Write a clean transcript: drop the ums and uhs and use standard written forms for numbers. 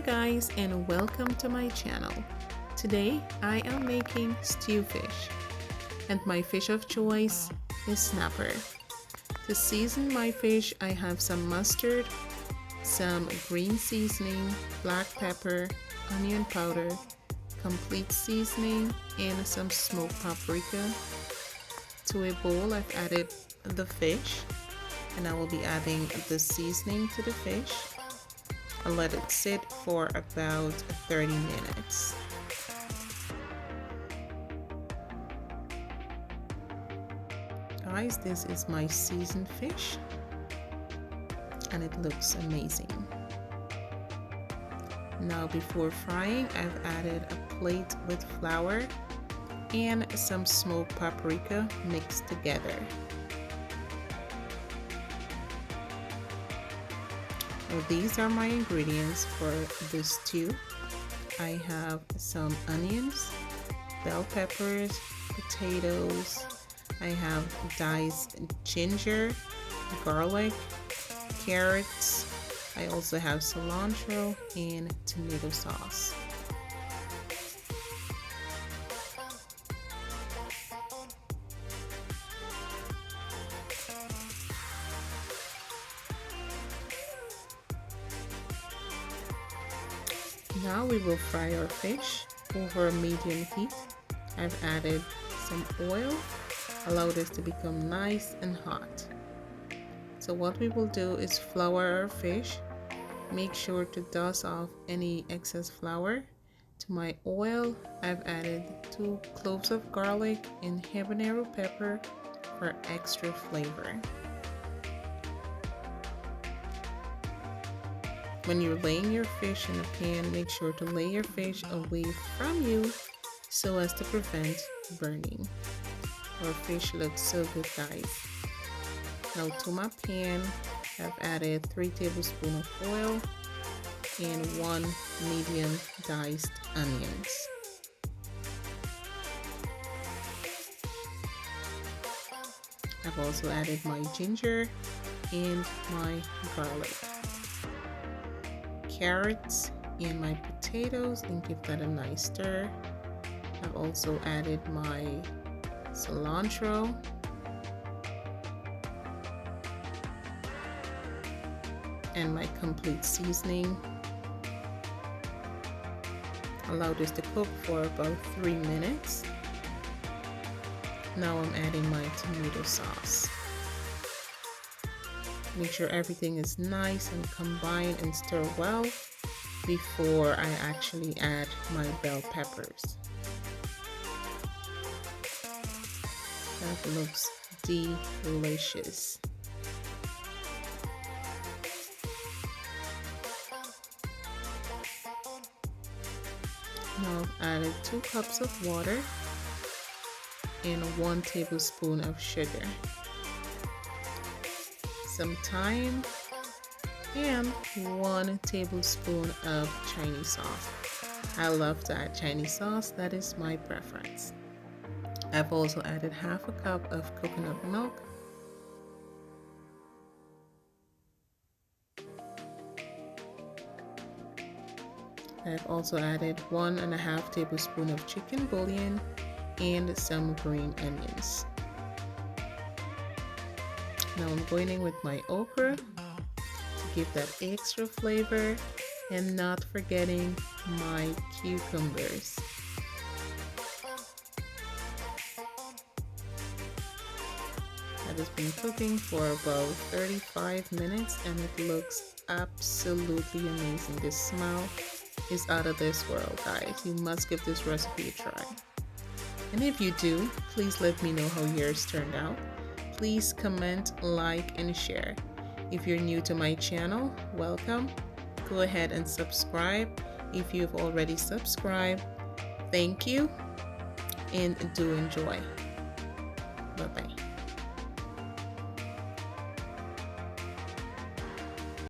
guys, and welcome to my channel. Today I am making stew fish, and my fish of choice is snapper. To season my fish, I have some mustard, some green seasoning, black pepper, onion powder, complete seasoning, and some smoked paprika. To a bowl, I've added the fish, and I will be adding the seasoning to the fish. I'll let it sit for about 30 minutes. Guys, this is my seasoned fish, and it looks amazing. Now, before frying, I've added a plate with flour and some smoked paprika mixed together. Well, these are my ingredients for the stew. I have some onions, bell peppers, potatoes. I have diced ginger, garlic, carrots. I also have cilantro and tomato sauce. Now we will fry our fish over a medium heat. I've added some oil. Allow this to become nice and hot. So what we will do is flour our fish. Make sure to dust off any excess flour. To my oil, I've added 2 cloves of garlic and habanero pepper for extra flavor. When you're laying your fish in a pan, make sure to lay your fish away from you so as to prevent burning. Our fish looks so good, guys. Now to my pan, I've added 3 tablespoons of oil and 1 medium diced onions. I've also added my ginger and my garlic, carrots and my potatoes, and give that a nice stir. I've also added my cilantro and my complete seasoning. Allow this to cook for about 3 minutes. Now I'm adding my tomato sauce. Make sure everything is nice and combined and stir well before I actually add my bell peppers. That looks delicious. Now I've added 2 cups of water and 1 tablespoon of sugar, some thyme, and 1 tablespoon of Chinese sauce. I love to add Chinese sauce, that is my preference. I've also added half a cup of coconut milk, I've also added 1.5 tablespoons of chicken bouillon and some green onions. Now I'm going in with my okra to give that extra flavor, and not forgetting my cucumbers. That has been cooking for about 35 minutes, and it looks absolutely amazing. The smell is out of this world, guys. You must give this recipe a try. And if you do, please let me know how yours turned out. Please comment, like, and share. If you're new to my channel, welcome. Go ahead and subscribe if you've already subscribed. Thank you, and do enjoy. Bye-bye.